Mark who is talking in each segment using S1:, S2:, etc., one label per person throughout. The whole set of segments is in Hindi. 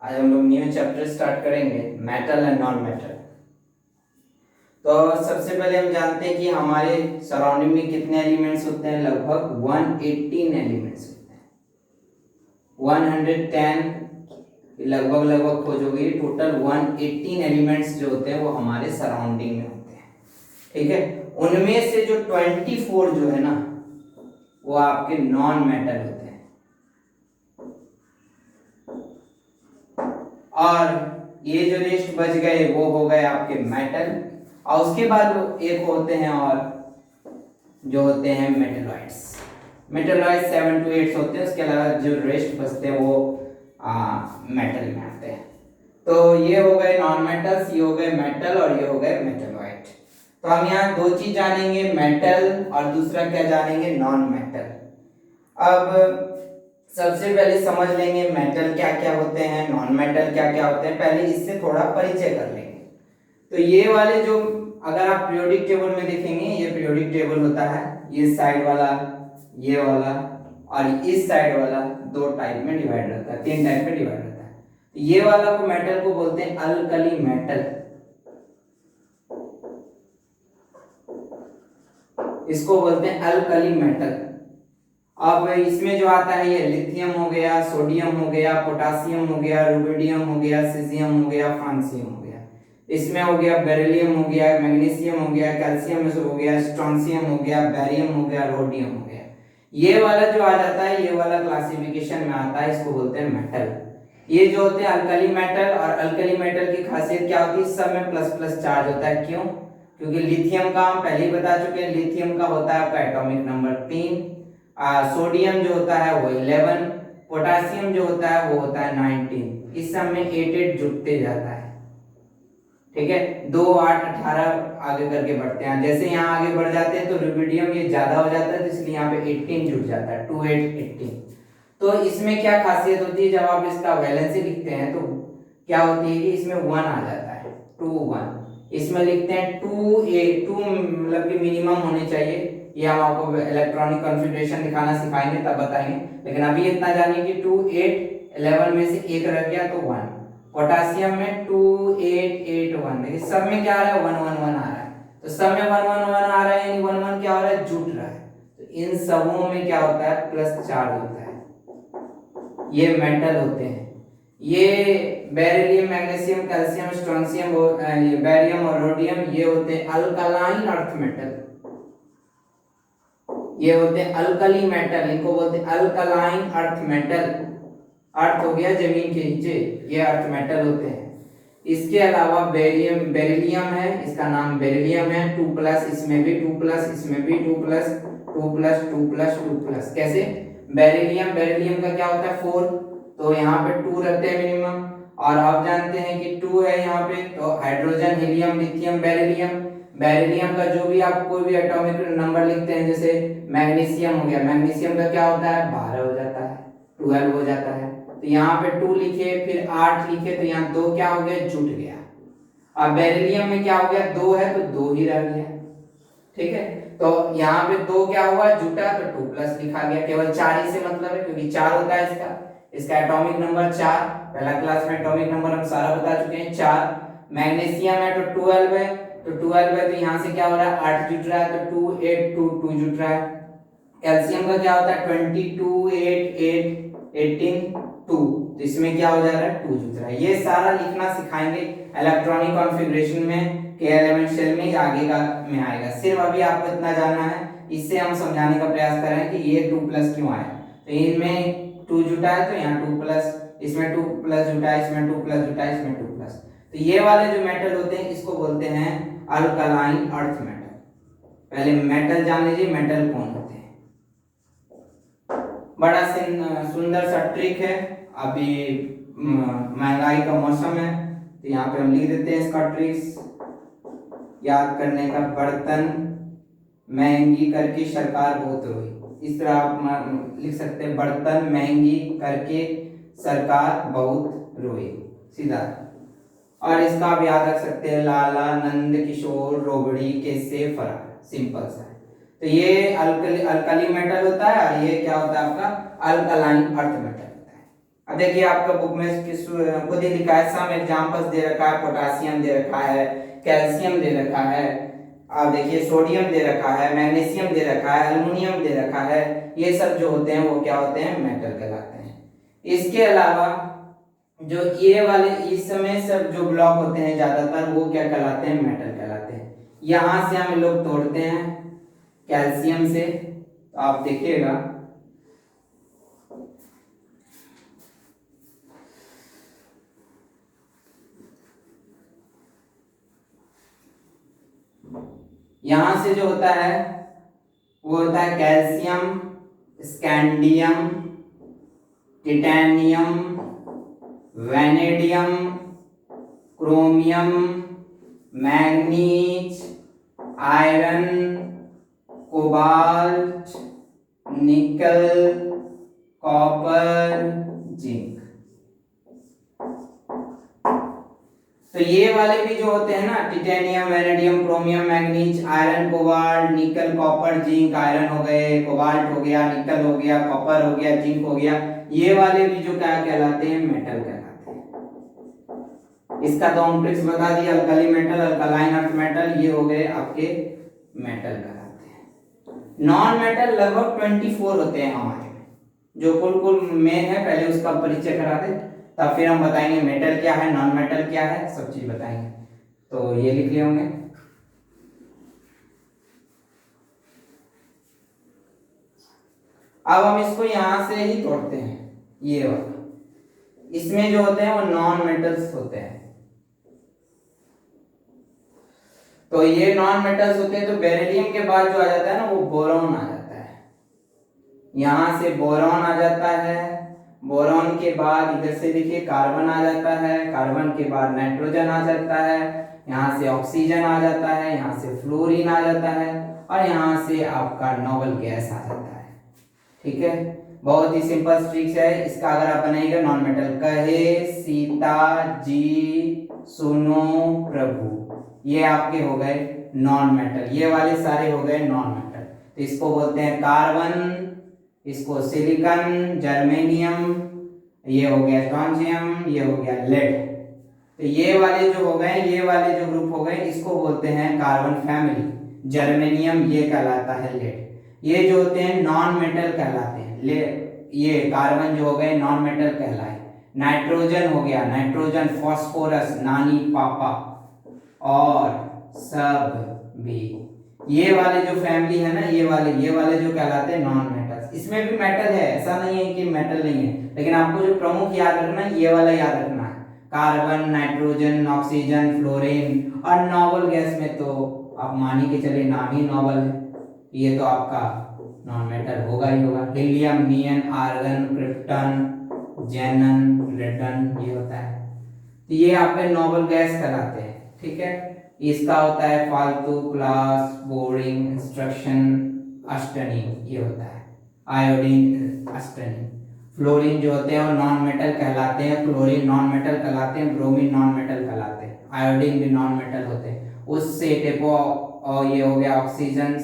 S1: आज हम लोग न्यू चैप्टर स्टार्ट करेंगे, मेटल एंड नॉन मेटल। तो सबसे पहले हम जानते हैं कि हमारे सराउंडिंग में कितने एलिमेंट्स होते हैं। लगभग 118 एलिमेंट्स होते हैं। 110 लगभग खोजोगे, टोटल 118 एलिमेंट्स जो होते हैं वो हमारे सराउंडिंग में होते हैं। ठीक है, उनमें से जो 24 जो है ना वो आपके नॉन मेटल होते हैं, और ये जो रेस्ट बच गए वो हो गए आपके मेटल। और उसके बाद एक होते हैं और जो होते हैं मेटलॉइड्स। मेटलॉइड्स 7 to 8 होते हैं। उसके अलावा जो रेस्ट बचते हैं वो मेटल में आते हैं। तो ये हो गए नॉन मेटल्स, ये हो गए मेटल और ये हो गए मेटलॉइड। तो हम यहाँ दो चीज जानेंगे, मेटल और दूसरा क्या जानेंगे, नॉन मेटल। अब सबसे पहले समझ लेंगे मेटल क्या क्या होते हैं, नॉन मेटल क्या क्या होते हैं। पहले इससे थोड़ा परिचय कर लेंगे। तो ये वाले जो अगर आप पीरियोडिक टेबल में देखेंगे, ये पीरियोडिक टेबल होता है, ये साइड वाला, ये वाला और इस साइड वाला दो टाइप में डिवाइड रहता है, 3 टाइप में डिवाइड रहता है। तो ये वाला को मेटल को बोलते हैं अल्कली मेटल, इसको बोलते हैं अल्कली मेटल। अब इसमें जो आता है ये लिथियम हो गया, सोडियम हो गया, पोटासियम हो गया, रुबिडियम हो गया, सीजियम हो गया, फ्रांसियम हो गया। इसमें हो गया बेरिलियम हो गया, मैग्नीशियम हो गया, कैल्शियम हो गया, स्ट्रोंसियम हो गया, बैरियम हो गया, रोडियम हो गया। ये वाला जो आ जाता है, ये वाला क्लासिफिकेशन में आता है, इसको बोलते हैं मेटल। ये जो होते हैं अल्कली मेटल, और अल्कली मेटल की खासियत क्या होती है, सब में प्लस प्लस चार्ज होता है। क्यों? क्योंकि लिथियम का हम पहले ही बता चुके हैं, लिथियम का होता है आपका एटॉमिक नंबर 3, सोडियम जो होता है वो 11, पोटासियम जो होता है वो होता है 19। इस सब में 8 जुड़ते जाता है। ठीक है, 2 8 18 आगे करके बढ़ते हैं। जैसे यहाँ आगे बढ़ जाते हैं तो रुबिडियम ये ज्यादा हो जाता है, तो इसलिए यहाँ पे 18 जुड़ जाता है, 2 8 18। तो इसमें क्या खासियत होती है, जब आप इसका वैलेंसी लिखते हैं तो क्या होती है कि इसमें 1 आ जाता है, 2 1। इसमें लिखते हैं 2 8 2, मतलब कि मिनिमम होने चाहिए। ये हम आपको इलेक्ट्रॉनिक कॉन्फ़िगरेशन दिखाना सिखाएंगे तब बताएंगे, लेकिन अभी इतना जानिए कि 2 8 11 में से एक रह गया तो 1। पोटासियम में 2 8 8 1, देखिए सब में क्या आ रहा है, 1 1 1 आ रहा है। तो सब में 1 1 1 आ रहा है, यानी 1 1 क्या हो रहा है, जुट रहा है। तो इन सबों में क्या होता है, प्लस चार्ज होता है। ये मेटल होते हैं। ये बेरिलियम, मैग्नीशियम, कैल्शियम, स्ट्रोंसियम, ये बैरियम और रोडियम, ये होते हैं अल्कलाइन अर्थ मेटल। ये होते हैं अल्कली मेटल, इनको बोलते हैं अल्कलाइन अर्थ मेटल। अर्थ हो गया जमीन के नीचे, ये अर्थ मेटल होते हैं। इसके अलावा बेरिलियम है, इसका नाम बेरिलियम है, 2+, इसमें भी 2+, इसमें भी 2+, 2+, 2+, 2+। कैसे? बेरिलियम का क्या होता है, 4, तो यहाँ पे 2 रखते हैं मिनिमम। और आप जानते हैं कि 2 है यहाँ पे, तो हाइड्रोजन, हीलियम, लिथियम, बेरिलियम का जो भी आप कोई भी एटॉमिक नंबर लिखते हैं, जैसे मैग्नीशियम हो गया, मैग्नीशियम का क्या होता है, 12 हो जाता है, 12 हो जाता है। तो यहाँ पे 2 लिखे, फिर 8 लिखे, तो यहाँ 2 क्या हो गया, जुट गया। अब बेरिलियम में क्या हो गया, 2 है तो 2 ही रह गया। ठीक है, तो यहाँ पे 2 क्या हुआ, जुटा, तो 2+ लिखा गया। केवल 4 ही से मतलब है, क्योंकि 4 होता है इसका एटॉमिक नंबर 4। पहला क्लास में एटॉमिक नंबर हम सारा बता चुके हैं, 4। मैग्नीशियम है तो 12 है, तो 12 है, तो यहाँ से क्या हो रहा है, 8 जुट रहा है, तो 2 8 2 2 जुट रहा है। कैल्शियम का क्या होता है, 22 8 8 18 2, तो इसमें क्या हो जा रहा है, 2 जुट रहा है। ये सारा लिखना सिखाएंगे इलेक्ट्रॉनिक कॉन्फ़िगरेशन में, के एलिमेंट सेल में आगे का में आएगा। सिर्फ अभी आपको इतना जानना है, इससे हम समझाने का प्रयास कर रहे हैं कि ये 2+ क्यों आया। तो इनमें 2 जुटा है, तो यहाँ 2+, इसमें 2+ जुटा है, इसमें 2+ जुटा है, इसमें 2+। तो ये वाले जो मेटल होते हैं इसको बोलते हैं अल्कलाइन अर्थ मेटल। पहले मेटल जान लीजिए, मेटल कौन होते हैं। बड़ा सुंदर सा ट्रिक है। अभी महंगाई का मौसम है, तो यहाँ पे हम लिख देते हैं इसका ट्रिक्स याद करने का। बर्तन महंगी करके सरकार बहुत रोई, इस तरह आप लिख सकते हैं, बर्तन महंगी करके सरकार बहुत रोई, सीधा। और इसका आप याद रख सकते हैं, लाला नंद किशोर रोबड़ी कैसे फरार, सिंपल सा है। तो ये अल्कली मेटल होता है, और ये क्या होता है आपका, अल्कलाइन अर्थ मेटल होता है। अब देखिए आपका बुक में किस खुद ही लिखा है, सम एग्जांपल्स दे रखा है, पोटासियम दे रखा है, कैल्शियम दे रखा है, आप देखिए सोडियम दे रखा है, मैग्नीशियम दे रखा है, एल्युमिनियम दे रखा है। ये सब जो होते हैं वो क्या होते हैं, मेटल कहलाते हैं। इसके अलावा जो ये वाले इसमें सब जो ब्लॉक होते हैं ज्यादातर वो क्या कहलाते हैं, मेटल कहलाते हैं। यहां से हम लोग तोड़ते हैं कैल्शियम से, तो आप देखिएगा यहां से जो होता है वो होता है calcium, scandium, titanium, vanadium, chromium, manganese, iron, cobalt, निकल, कॉपर, जिंक। तो ये वाले भी जो होते हैं ना, titanium, vanadium, chromium, manganese, iron, cobalt, निकल, कॉपर, जिंक, आयरन हो गए, कोबाल्ट हो गया, निकल हो गया, कॉपर हो गया, जिंक हो गया, ये वाले भी जो क्या कहलाते हैं, मेटल कहलाते हैं। इसका तो हम ट्रिक्स बता दिया, alkali metal, alkaline earth metal, ये हो गए आपके मेटल कहलाते हैं। नॉन मेटल लगभग 24 होते हैं हमारे में, जो कुल मेन है पहले उसका परिचय करा दे, तब फिर हम बताएंगे मेटल क्या है, नॉन मेटल क्या है, सब चीज बताएंगे। तो ये लिख लिए होंगे। अब हम इसको यहां से ही तोड़ते हैं, ये वाला। इसमें जो होते हैं वो नॉन मेटल्स होते हैं। तो ये नॉन मेटल्स होते हैं, तो बेरिलियम के बाद जो आ जाता है ना वो बोरॉन आ जाता है। यहां से बोरॉन आ जाता है, बोरॉन के बाद इधर से देखिए कार्बन आ जाता है, कार्बन के बाद नाइट्रोजन आ जाता है, यहाँ से ऑक्सीजन आ जाता है, यहाँ से फ्लोरीन आ जाता है, और यहाँ से आपका नोबल गैस आ जाता है। ठीक है, बहुत ही सिंपल ट्रिक्स है इसका। अगर आप बनाइएगा नॉन मेटल, कहे सीता जी सुनो प्रभु, ये आपके हो गए नॉन मेटल, ये वाले सारे हो गए नॉन मेटल। तो इसको बोलते हैं कार्बन, इसको सिलिकॉन, जर्मेनियम, ये हो गया स्ट्रोंजियम, ये हो गया लेड। तो ये वाले जो हो गए, ये वाले जो ग्रुप हो गए, इसको बोलते हैं कार्बन फैमिली। जर्मेनियम ये कहलाता है लेड। ये जो होते हैं नॉन मेटल कहलाते हैं। ले ये कार्बन जो हो गए नॉन मेटल कहलाए। नाइट्रोजन हो गया, नाइट्रोजन, फास्फोरस, नानी पापा और सब भी, ये वाले जो फैमिली है ना, ये वाले जो कहलाते हैं नॉन मेटल्स। इसमें भी मेटल है, ऐसा नहीं है कि मेटल नहीं है, लेकिन आपको जो प्रमुख याद रखना है ये वाला याद रखना है, कार्बन, नाइट्रोजन, ऑक्सीजन, फ्लोरीन। और नोबल गैस में तो आप मान के चलिए नाम ही नोबल है, ये तो आपका नॉन मेटल होगा ही होगा। हीलियम, नियन, आर्गन, क्रिप्टन, जेनन, रेडन, ये होता है। तो ये आपके नोबल गैस कहलाते हैं। ठीक है, इसका होता है फालतू, क्लास, बोरिंग, इंस्ट्रक्शन, अष्टनी, ये होता है आयोडीन, अष्टनी। फ्लोरीन जो होते हैं वो नॉन मेटल कहलाते हैं, क्लोरीन नॉन मेटल कहलाते हैं, ब्रोमीन नॉन मेटल कहलाते हैं, आयोडीन भी नॉन मेटल होते हैं। उससे टेपो, और ये हो गया ऑक्सीजन,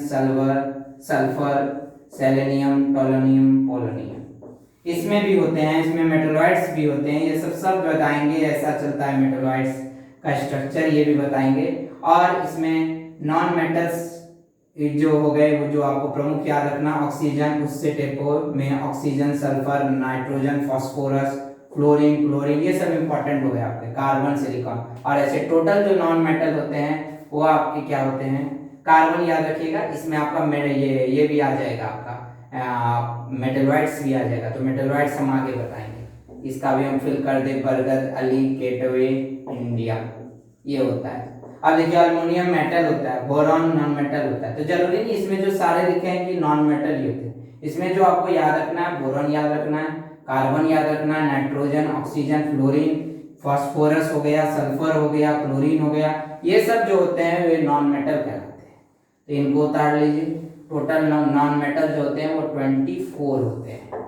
S1: सल्फर, सेलेनियम, टोलोनियम, पोलोनियम, इसमें भी होते हैं। इसमें मेटलॉइड्स भी होते हैं, ये सब बताएंगे, ऐसा चलता है मेटलॉइड्स का स्ट्रक्चर, ये भी बताएंगे। और इसमें नॉन मेटल्स जो हो गए वो जो आपको प्रमुख याद रखना, ऑक्सीजन, उससे टेपो में oxygen, sulphur, nitrogen, phosphorus, fluorine, chlorine, ये सब इंपॉर्टेंट हो गए आपके, कार्बन, सिलिकॉन। और ऐसे टोटल जो नॉन मेटल होते हैं वो आपके क्या होते हैं, कार्बन याद रखिएगा, इसमें आपका ये भी आ जाएगा आपका मेटलॉइड्स भी आ जाएगा। तो मेटलॉइड्स हम आगे बताएंगे, इसका भी हम फिल कर दे, बरगद, अली, गेटवे, इंडिया, ये होता है। अब देखिए अल्युमिनियम मेटल होता है, बोरॉन नॉन मेटल होता है। तो जरूरी नहीं इसमें जो सारे लिखे हैं कि नॉन मेटल ही होते हैं, इसमें जो आपको याद रखना है, बोरॉन याद रखना है, कार्बन याद रखना है, नाइट्रोजन, ऑक्सीजन, फ्लोरीन, फास्फोरस हो गया, सल्फर हो गया, क्लोरीन हो गया, ये सब जो होते हैं वे नॉन मेटल कहलाते हैं। तो इनको उतार लीजिए। टोटल नॉन मेटल जो होते हैं वो 24 होते हैं,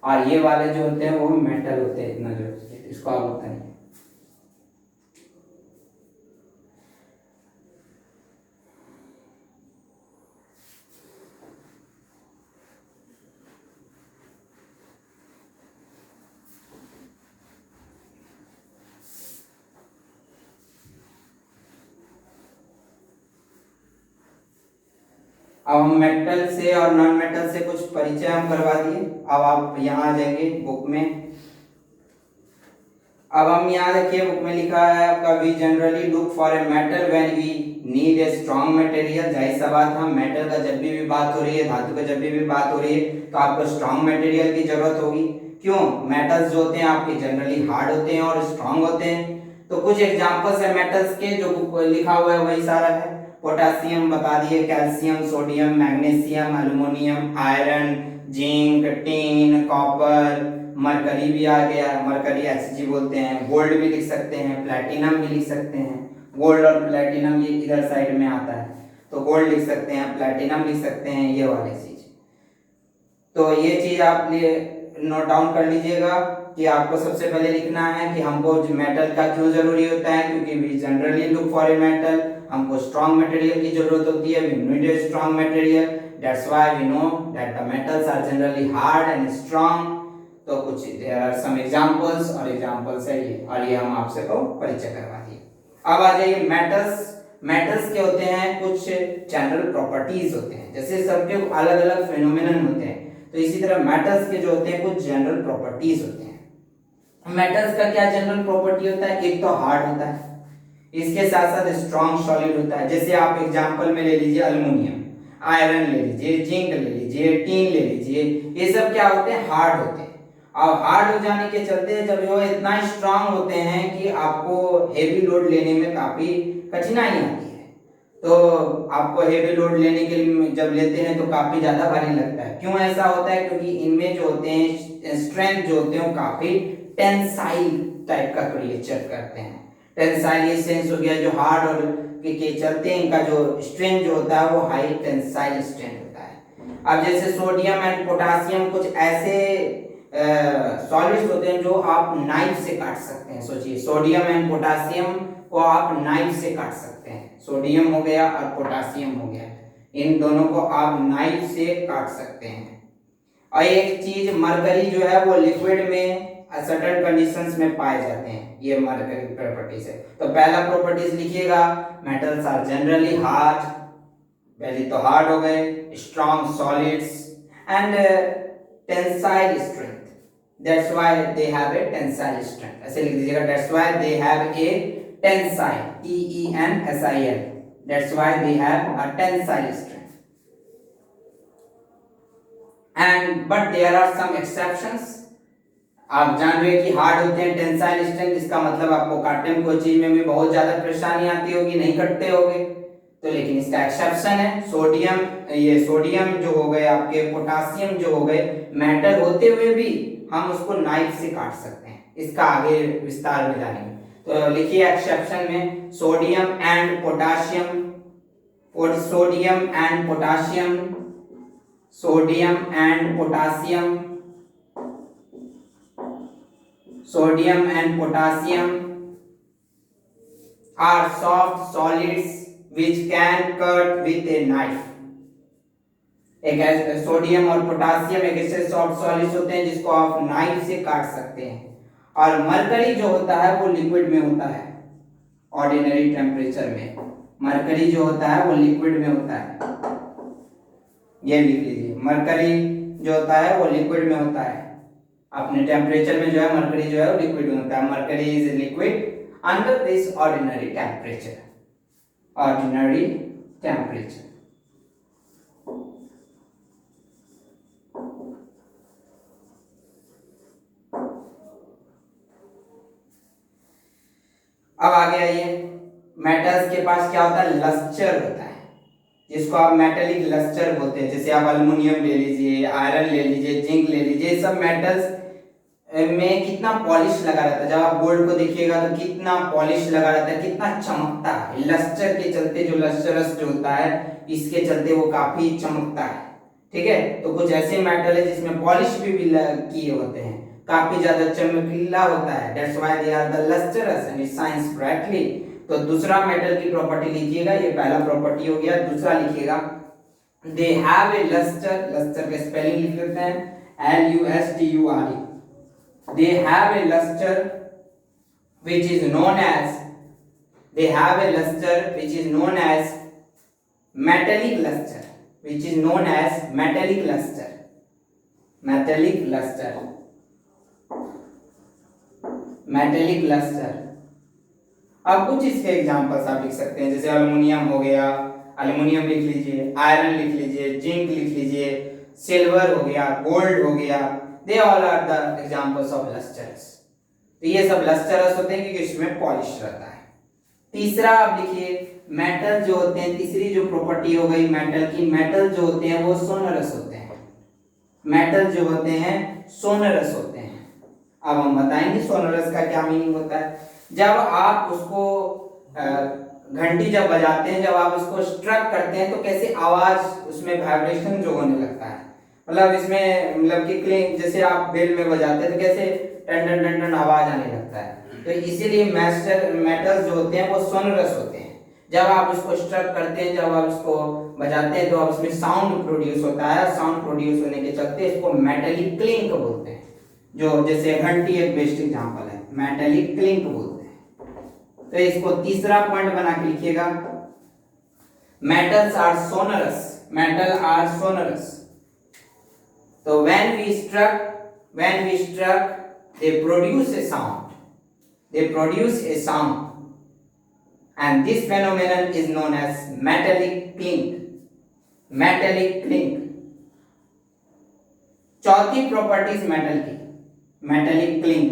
S1: और ये वाले जो होते हैं वो मेटल होते हैं, इतना जो इसको आप बताइए। अब हम मेटल से और नॉन मेटल से कुछ परिचय हम करवा दिए। अब आप यहाँ आ जाएंगे बुक में। अब हम यहाँ देखिए बुक में लिखा है आपका, we generally look for a metal when we need a strong material. जाहिर सा बात, हम मेटल का जब भी बात हो रही है, धातु का जब भी बात हो रही है, तो आपको स्ट्रॉन्ग मटेरियल की जरूरत होगी। क्यों? मेटल्स जो होते हैं आपके जनरली हार्ड होते हैं और स्ट्रॉन्ग होते हैं। तो कुछ एग्जांपल्स है मेटल्स के जो लिखा हुआ है वही सारा है। पोटेशियम बता दिए, calcium, sodium, magnesium, aluminium, iron, zinc, tin, copper, mercury भी आ गया, मरकरी Hg बोलते हैं। गोल्ड भी लिख सकते हैं, प्लैटिनम भी लिख सकते हैं। गोल्ड और प्लैटिनम ये इधर साइड में आता है, तो गोल्ड लिख सकते हैं, प्लैटिनम लिख सकते हैं, ये वाली चीज। तो ये चीज आप नोट डाउन कर लीजिएगा कि आपको सबसे पहले लिखना है कि हमको मेटल का क्यों जरूरी होता है, क्योंकि we generally look for a metal, हमको स्ट्रॉन्ग मटेरियल की जरूरत होती है, we need a strong material, that's why we know that the metals are generally hard and strong. तो कुछ देयर आर सम एग्जांपल्स, और एग्जांपल्स है ये, और ये हम आपसे को परिचय करवा दिए। अब आ जाइए मेटल्स। मेटल्स के होते हैं कुछ जनरल प्रॉपर्टीज होते हैं, जैसे सबके अलग अलग फिनोमेनन होते हैं, तो इसी तरह मेटल्स के जो होते हैं कुछ जनरल प्रॉपर्टीज होते हैं। मेटल्स का क्या जनरल प्रॉपर्टी होता है? एक तो हार्ड होता है, इसके साथ साथ स्ट्रॉन्ग सॉलिड होता है। जैसे आप एग्जांपल में ले लीजिए एल्युमिनियम, आयरन ले लीजिए, जिंक ले लीजिए, टीन ले लीजिए, ये सब क्या होते हैं? हार्ड होते हैं। अब हार्ड हो जाने के चलते जब वो इतना स्ट्रांग होते हैं कि आपको हेवी लोड लेने में काफी कठिनाई आती है। तो आपको हेवी लोड लेने के लिए जब लेते हैं तो काफी ज्यादा भारी लगता है। क्यों ऐसा होता है? क्योंकि इनमें जो होते हैं स्ट्रेंथ जो होते हैं वो काफी टेंसाइल टाइप का क्रिएचर करते हैं। टेंसाइल ये सेंस हो गया, जो हार्ड और के चलते इनका जो स्ट्रेंथ जो होता है वो हाई टेंसाइल स्ट्रेंथ होता है। अब जैसे सोडियम एंड पोटासियम कुछ ऐसे सॉलिड्स होते हैं जो आप नाइफ से काट सकते हैं। सोचिए, सोडियम एंड पोटासियम को आप नाइफ से काट सकते हैं। सोडियम हो गया और पोटासियम हो गया, इन दोनों को आप नाइफ से काट सकते हैं। और एक चीज मरकरी जो है वो लिक्विड में सर्टेन कंडीशंस में पाए जाते हैं, ये मरकरी प्रॉपर्टीज है। तो पहला प्रॉपर्टीज लिखिएगा, मेटल्स आर जनरली हार्ड, पहले तो हार्ड हो गए, strong solids and tensile strength, that's why they have a tensile strength। ऐसे लिख दीजिएगा, that's why they have a tensile, TENSIL, that's why they have a tensile strength। and but there are some exceptions। आप जान रहे हैं कि हार्ड होते हैं, टेंसाइल स्ट्रेंथ, इसका मतलब आपको काटने में कोई चीज में भी बहुत ज्यादा परेशानी आती होगी, नहीं कटते होगे। तो लेकिन इसका एक्सेप्शन है सोडियम, ये सोडियम जो हो गए आपके, पोटासियम जो हो गए, मेटल होते हुए भी हम उसको नाइफ से काट सकते हैं। इसका आगे विस्तार में जानेंगे। तो लिखिए एक्सेप्शन में, sodium and potassium, sodium and potassium, sodium and potassium, sodium and potassium are soft solids which can cut with a knife। एक सोडियम और पोटासियम एक ऐसे सॉफ्ट सॉलिड्स होते हैं जिसको आप नाइफ से काट सकते हैं। और मरकरी जो होता है वो लिक्विड में होता है, ऑर्डिनरी टेम्परेचर में। मरकरी जो होता है वो लिक्विड में होता है, ये लिख लीजिए, मरकरी जो होता है वो लिक्विड में होता है। अपने टेम्परेचर में जो है मरकरी जो है वो लिक्विड में होता है। Mercury is liquid under this ordinary temperature, ordinary temperature. अब आगे आइए, मेटल्स के पास क्या होता है? लस्टर होता है, जिसको आप मेटेलिक लस्टर बोलते हैं। जैसे आप एल्युमिनियम ले लीजिए, आयरन ले लीजिए, जिंक ले लीजिए, सब मेटल्स में कितना पॉलिश लगा रहता है। जब आप गोल्ड को देखिएगा तो कितना पॉलिश लगा रहता है, कितना चमकता है। लस्टर के चलते, जो लस्टरस जो होता है, इसके चलते वो काफी चमकता है। ठीक है, तो कुछ ऐसे मेटल है जिसमें पॉलिश भी किए होते हैं, काफी ज्यादा चमकीला होता है, that's why they are the lustrous and it shines brightly. तो दूसरा मेटल की प्रॉपर्टी लिखिएगा, ये पहला प्रॉपर्टी हो गया। दूसरा लिखिएगा, they have a lustre, lustre का स्पेलिंग लिख लेते हैं, LUSTURE। they have a luster which is known as, they have a luster which is known as metallic luster, which is known as metallic luster. Metallic luster. Metallic luster. अब कुछ इसके एग्जांपल्स आप लिख सकते हैं, जैसे एल्युमिनियम हो गया, एल्युमिनियम लिख लीजिए, आयरन लिख लीजिए, जिंक लिख लीजिए, सिल्वर हो गया, गोल्ड हो गया, they all are the examples of lusters. तो ये सब लस्टरस होते हैं क्योंकि इसमें पॉलिश रहता है। तीसरा आप लिखिए, मेटल जो होते हैं, तीसरी जो प्रॉपर्टी हो गई मेटल की, मेटल जो होते हैं वो सोनरस होते हैं। मेटल जो होते हैं सोनरस होते हैं। अब हम बताएंगे सोनरस का क्या मीनिंग होता है। जब आप उसको घंटी जब बजाते हैं, जब आप उसको स्ट्रक करते हैं तो कैसे आवाज उसमें वाइब्रेशन जो होने लगता है, मतलब इसमें मतलब कि क्लिंग, जैसे आप बेल में बजाते हैं तो कैसे टन टन टन टन आवाज आने लगता है। तो इसीलिए मेटल्स जो होते हैं वो सोनरस होते हैं। जब आप उसको स्ट्रक करते हैं, जब आप उसको बजाते हैं तो आप उसमें साउंड प्रोड्यूस होता है। साउंड प्रोड्यूस होने के चलते इसको मेटेलिक क्लिंक बोलते हैं। जो जैसे घंटी एक बेस्ट एग्जांपल है, मेटेलिक क्लिंक बोलते हैं। तो इसको तीसरा पॉइंट बना के लिखिएगा, metals are sonorous. Metal are sonorous. तो when we struck they produce a sound. They produce a sound. And this phenomenon is known as metallic clink. Metallic clink. चौथी प्रॉपर्टीज मेटल की, metallic clink.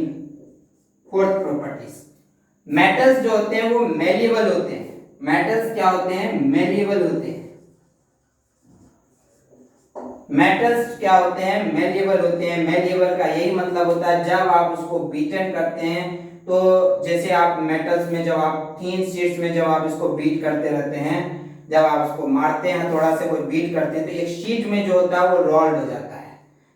S1: Fourth properties, metals जो होते हैं वो मेलिएबल होते हैं। मेटल्स क्या होते हैं? मेलिएबल होते हैं। मेटल्स क्या होते हैं? मेलिएबल होते हैं। मेलिएबल का यही मतलब होता है जब आप उसको बीटन करते हैं, तो जैसे आप मेटल्स में जब आप थिन शीट्स में जब आप इसको बीट करते रहते हैं, जब आप उसको मारते हैं थोड़ा से वो बीट करते हैं, तो एक शीट में जो होता है वो रोल्ड हो जाता है।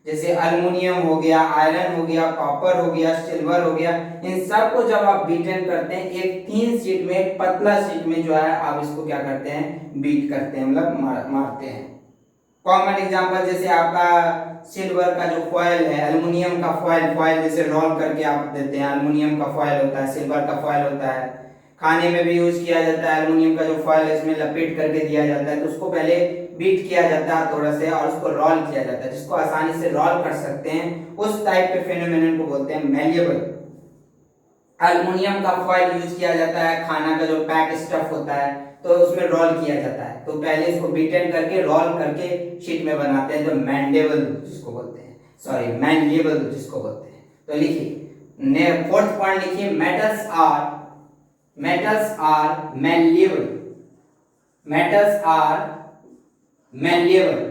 S1: जैसे एल्युमिनियम हो गया, आयरन हो गया, कॉपर हो गया, सिल्वर हो गया, इन सब को जब आप बीटन करते हैं एक थिन शीट में, एक पतला शीट में जो है आप इसको क्या करते हैं? बीट करते हैं, मतलब मारते हैं। कॉमन एग्जांपल जैसे आपका सिल्वर का जो फॉयल है, एल्युमिनियम का फॉयल जैसे रोल करके आप देते हैं, एल्युमिनियम का फॉयल होता है, सिल्वर का फॉयल होता है। खाने में भी यूज किया जाता है, एल्युमिनियम का जो फॉयल है इसमें लपेट करके दिया जाता है, तो उसको पहले बीट किया जाता है थोड़ा से और उसको रोल किया जाता है, जिसको आसानी से रोल कर सकते हैं, उस टाइप के फेनोमेनन को बोलते हैं मेलिएबल। एल्युमिनियम का फॉयल यूज किया जाता है, खाना का जो पैक स्टफ होता है तो उसमें रोल किया जाता है, तो पहले इसको बीटन करके रोल करके शीट में बनाते हैं, तो मैंडेबल जिसको बोलते हैं, सॉरी मैलिएबल जिसको बोलते हैं। तो लिखिए, फोर्थ पॉइंट लिखिए, metals are malleable. Metals are malleable.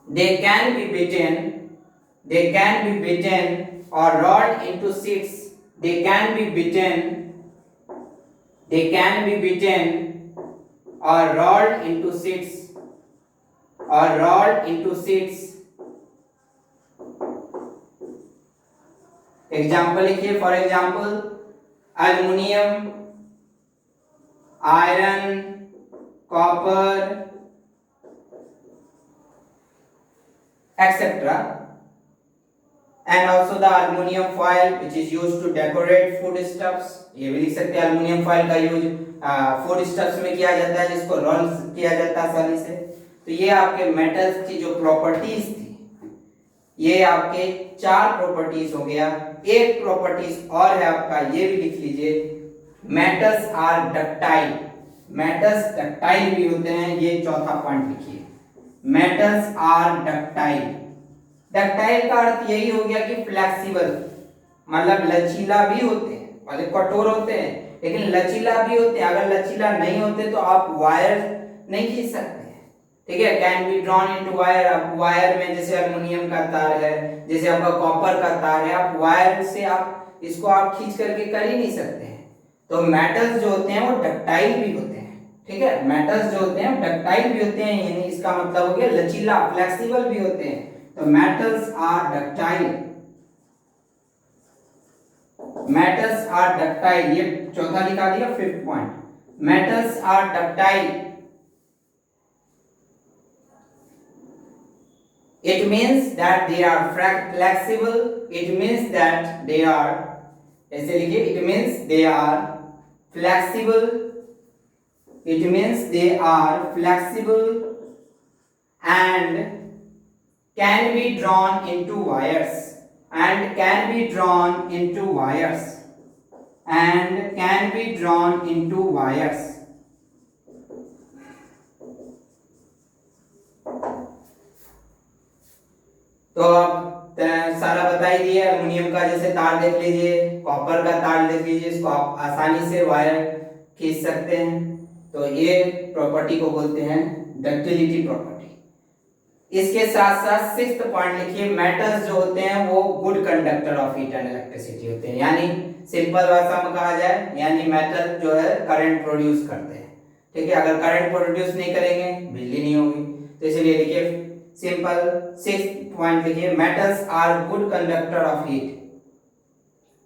S1: They can be beaten or rolled into sheets. They can be beaten or rolled into sheets. Example लिखिए, for example aluminium, iron, copper etc. and also the aluminum foil which is used to decorate food stuffs. ये भी लिख सकते हैं, एल्युमिनियम फॉयल का यूज फूड स्टफ्स में किया जाता है, जिसको रोल किया जाता है आसानी से। तो ये आपके मेटल्स की जो प्रॉपर्टीज थी, ये आपके 4 प्रॉपर्टीज हो गया। एक प्रॉपर्टीज और है आपका, ये भी लिख लीजिए, metals are ductile. Metals ductile भी होते हैं, ये चौथा पॉइंट लिखिए, मेटल्स आर डक्टाइल। डक्टाइल का अर्थ यही हो गया कि फ्लेक्सिबल, मतलब लचीला भी होते हैं, मतलब कठोर होते हैं लेकिन लचीला भी होते हैं। अगर लचीला नहीं होते तो आप वायर नहीं खींच सकते, ठीक है। Can be drawn into wire. आप वायर में जैसे एल्युमिनियम का तार है, जैसे आपका कॉपर का तार है, आप वायर से आप इसको आप खींच करके कर ही नहीं सकते हैं। तो मेटल्स जो होते हैं वो डक्टाइल भी होते हैं, ठीक है। मेटल्स जो होते हैं डक्टाइल भी होते हैं, यानी इसका मतलब हो गया लचीला, फ्लेक्सिबल भी होते हैं। तो metals are ductile, metals are ductile, ये चौथा लिखा दिया, 5th point, metals are ductile. It means that they are flexible. It means that they are, ऐसे लिखिए, it means they are flexible. It means they are flexible and can be drawn into wires and can be drawn into wires and can be drawn into wires. तो अब सारा बता ही दिया। एल्युमिनियम का जैसे तार देख लीजिए, कॉपर का तार देख लीजिए, इसको आप आसानी से वायर खींच सकते हैं। तो ये प्रॉपर्टी को बोलते हैं डक्टिलिटी प्रॉपर्टी। इसके साथ साथ सिक्स्थ पॉइंट लिखिए, मेटल्स जो होते हैं वो good conductor of heat and electricity होते हैं। यानी सिंपल भाषा में कहा जाए, यानी मेटल जो है करंट प्रोड्यूस करते हैं। ठीक है, अगर करंट प्रोड्यूस नहीं करेंगे बिजली नहीं होगी। तो इसलिए लिखिए सिंपल सिक्स्थ पॉइंट लिखिए, metals are good conductor of heat.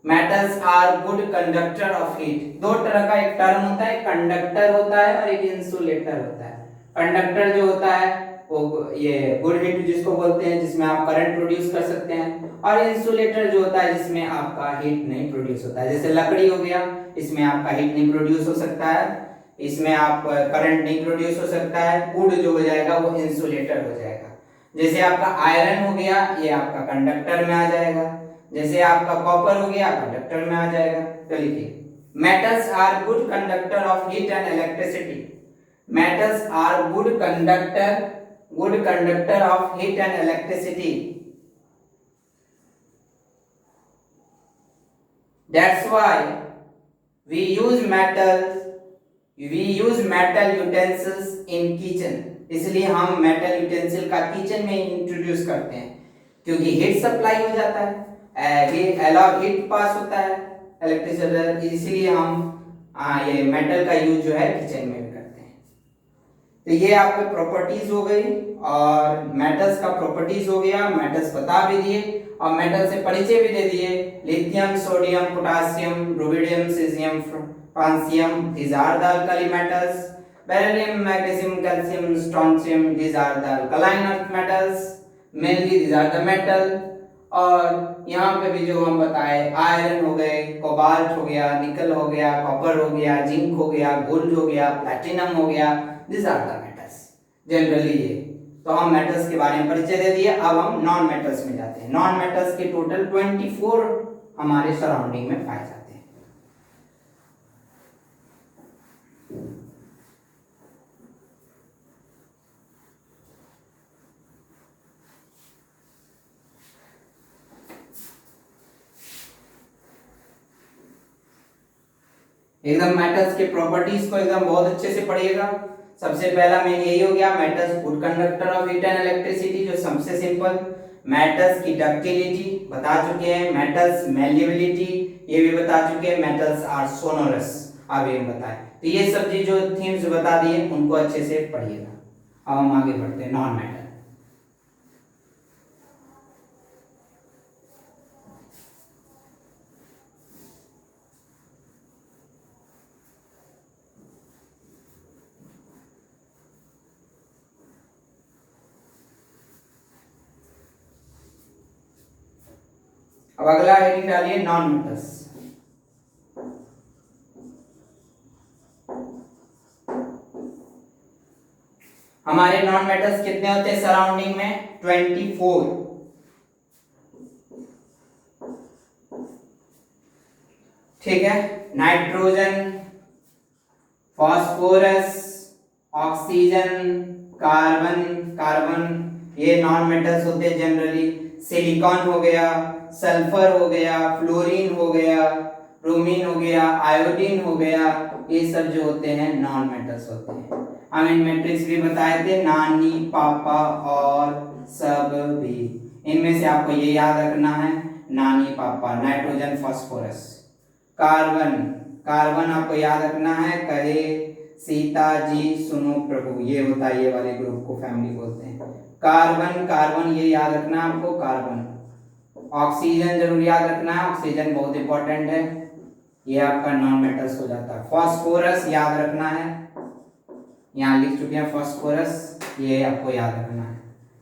S1: Metals are good conductor of heat. दो तरह का एक टर्म होता है, कंडक्टर होता है और एक इंसुलेटर होता है। कंडक्टर जो होता है वो ये गुड हीट जिसको बोलते हैं, जिसमें आप करंट प्रोड्यूस कर सकते हैं, और इंसुलेटर जो होता है जिसमें आपका हीट नहीं प्रोड्यूस होता है। जैसे लकड़ी हो गया, इसमें आपका हीट नहीं प्रोड्यूस हो सकता है, इसमें आप करंट नहीं प्रोड्यूस हो सकता है। वुड जो हो जाएगा वो इंसुलेटर हो जाएगा। जैसे आपका आयरन हो गया, ये आपका कंडक्टर में आ जाएगा। जैसे आपका कॉपर हो गया, कंडक्टर में आ जाएगा। तो लिखिए, metals are good conductor of heat and electricity. Metals are good conductor of heat and electricity. That's why we use metal utensils in kitchen। इसलिए हम मेटल यूटेंसिल का किचन में इंट्रोड्यूस करते हैं, क्योंकि हीट सप्लाई हो जाता है, हीट पास होता है इलेक्ट्रिसिटी, इसलिए हम ये मेटल का यूज जो है किचन में भी करते हैं। तो ये आपके प्रॉपर्टीज हो गई और मेटल्स का प्रॉपर्टीज हो गया, मेटल्स बता भी दिए और मेटल से परिचय भी दे दिए। Lithium, sodium, potassium, rubidium, caesium, francium, these are the alkali metals। Beryllium, magnesium, calcium, strontium, these are the alkaline earth metals। Mainly these are the metal। और यहाँ पे भी जो हम बताए, आयरन हो गए, कोबाल्ट हो गया, निकल हो गया, कॉपर हो गया, जिंक हो गया, गोल्ड हो गया, प्लैटिनम हो गया, these are the metals generally. ये तो हम मेटल्स के बारे में परिचय दे दिए। अब हम नॉन मेटल्स में जाते हैं। नॉन मेटल्स के टोटल 24 हमारे सराउंडिंग में पाए जाते हैं। एकदम मेटल्स के प्रॉपर्टीज को एकदम बहुत अच्छे से पढ़िएगा। सबसे पहला मेन यही हो गया, metals good conductor of heat and electricity, जो सबसे सिंपल। मेटल्स की डक्टिलिटी बता चुके हैं, मेटल्स मेल्लेबिलिटी ये भी बता चुके हैं, मेटल्स आर सोनोरस अब ये बताएं। तो ये सब चीज जो थीम्स बता दिए उनको अच्छे से पढ़िएगा। अब हम आगे बढ़ते हैं नॉन मेटल। अब अगला हेडिंग डालिए नॉन मेटल्स। हमारे नॉन मेटल्स कितने होते हैं सराउंडिंग में? 24। ठीक है, नाइट्रोजन, फास्फोरस, ऑक्सीजन, कार्बन ये नॉन मेटल्स होते हैं जनरली। सिलिकॉन हो गया, सल्फर हो गया, फ्लोरीन हो गया, ब्रोमीन हो गया, आयोडीन हो गया, ये सब जो होते हैं नॉन मेटल्स होते हैं। हम इन मैट्रिक्स भी बताए थे, नानी, पापा और सब भी। इनमें से आपको ये याद रखना है, नानी, पापा, नाइट्रोजन, फास्फोरस। कार्बन आपको याद रखना है, कहे सीता जी सुनो प्रभु, ये होता है, ये वाले ग्रुप को फैमिली बोलते हैं। कार्बन ये याद रखना है आपको, कार्बन। ऑक्सीजन जरूर याद रखना है, ऑक्सीजन बहुत इंपॉर्टेंट है, ये आपका नॉन मेटल्स हो जाता है। फास्फोरस याद रखना है, यहाँ लिख चुके हैं फास्फोरस, ये आपको याद रखना है।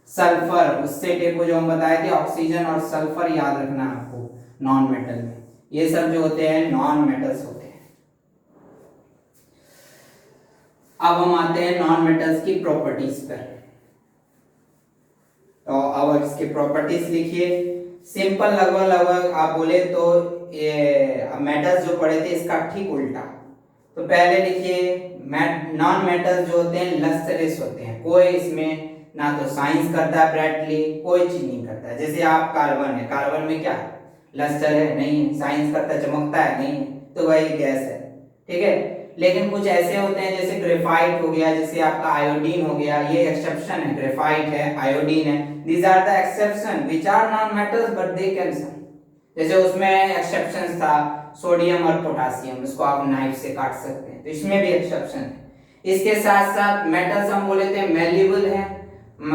S1: सल्फर, उससे टेको जो हम बताए थे, ऑक्सीजन और सल्फर याद रखना है आपको नॉन मेटल में। ये सब जो होते हैं नॉन मेटल्स होते हैं। अब हम आते हैं नॉन मेटल्स की प्रॉपर्टीज पर। तो अब इसकी प्रॉपर्टीज लिखिए। सिंपल, लगभग लगभग आप बोले तो ये मेटल्स जो पढ़े थे इसका ठीक उल्टा। तो पहले लिखिए, नॉन मेटल्स जो होते हैं लस्टरलेस होते हैं, कोई इसमें ना तो साइंस करता है ब्राइटली, कोई चीज नहीं करता है। जैसे आप कार्बन है, कार्बन में क्या लस्टर है? नहीं है। साइंस करता है, चमकता है? नहीं है। तो वही गैस है, ठीक है। लेकिन कुछ ऐसे होते हैं जैसे ग्रेफाइट हो गया, जैसे आपका आयोडीन हो गया, ये एक्सेप्शन है। ग्रेफाइट है, आयोडीन है, these are the exception which are non metals but they can shine. जैसे उसमें एक्सेप्शन था सोडियम और पोटासियम, इसको आप नाइफ से काट सकते हैं, तो इसमें भी एक्सेप्शन है। इसके साथ साथ मेटल्स हम बोले थे मेल्लेबल है,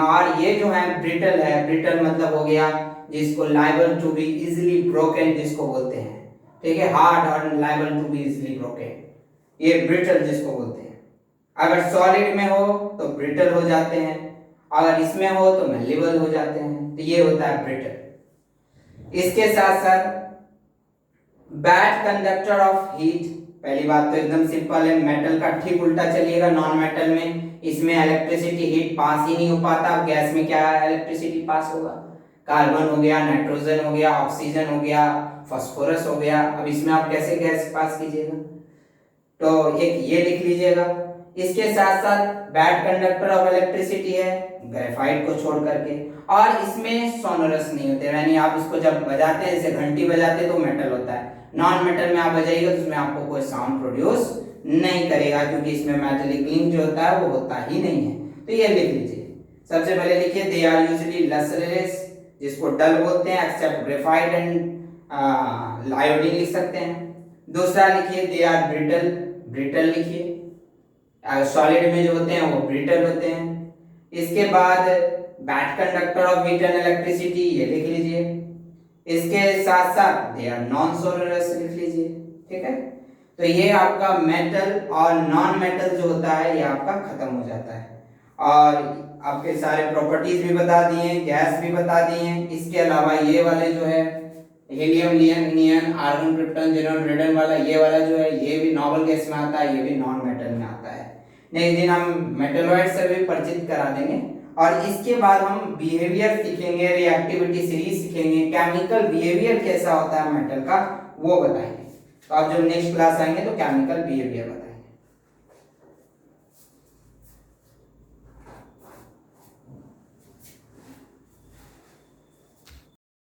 S1: और ये जो है ब्रिटल है। ब्रिटल मतलब हो गया जिसको liable to be easily broken जिसको बोलते हैं, ठीक है। हार्ड और liable to be easily broken, ये ब्रिटल जिसको बोलते हैं। अगर सॉलिड में हो तो ब्रिटल हो जाते हैं, अगर इसमें हो तो मेल्लेबल हो जाते हैं। तो ये होता है ब्रिटल। इसके साथ साथ बैड कंडक्टर ऑफ हीट। पहली बात तो एकदम सिंपल है, मेटल का ठीक उल्टा चलिएगा। नॉन मेटल में इसमें इलेक्ट्रिसिटी हीट पास ही नहीं हो पाता। गैस में क्या इलेक्ट्रिसिटी पास होगा? कार्बन हो गया, नाइट्रोजन हो गया, ऑक्सीजन हो गया, फास्फोरस हो गया। अब इसमें आप कैसे गैस पास कीजिएगा? तो एक ये लिख लीजिएगा। इसके साथ साथ बैड कंडक्टर ऑफ इलेक्ट्रिसिटी है ग्रेफाइट को छोड़ करके, और इसमें सोनोरस नहीं होते, यानी आप इसको जब बजाते हैं, जैसे घंटी बजाते तो मेटल होता है। नॉन मेटल में आप बजाइएगा तो उसमें आपको कोई साउंड प्रोड्यूस नहीं करेगा, क्योंकि इसमें मेटेलिक लिंक जो होता है वो होता ही नहीं है। तो ये लिख लीजिए। सबसे पहले लिखिए दे आर यूजुअली लस्टरलेस, जिसको डल बोलते हैं, एक्सेप्ट ग्रेफाइट एंड आयोडीन लिख सकते हैं। दूसरा लिखिए दे आर ब्रिटल, ब्रिटल लिखिए। सॉलिड में जो होते हैं वो ब्रिटल होते हैं। इसके बाद bad conductor of heat and electricity, ये लिख लीजिए। इसके साथ साथ दे आर नॉन सोलरस लिख लीजिए, ठीक है। तो ये आपका मेटल और नॉन मेटल जो होता है ये आपका खत्म हो जाता है। और आपके सारे प्रॉपर्टीज भी बता दिए, गैस भी बता दिए। इसके अलावा ये वाले जो है हीलियम, नियन, आर्गन, क्रिप्टन, जेनॉन, रेडन वाला, ये वाला जो है ये भी नॉबल गैस में आता है, ये भी नॉन मेटल में आता है। नेक्स्ट दिन हम मेटलॉइड से भी परिचित करा देंगे, और इसके बाद हम बिहेवियर सीखेंगे, रिएक्टिविटी सीरीज सीखेंगे, केमिकल बिहेवियर कैसा होता है मेटल का वो बताएंगे। तो आप जब नेक्स्ट क्लास आएंगे तो केमिकल बिहेवियर बताएंगे।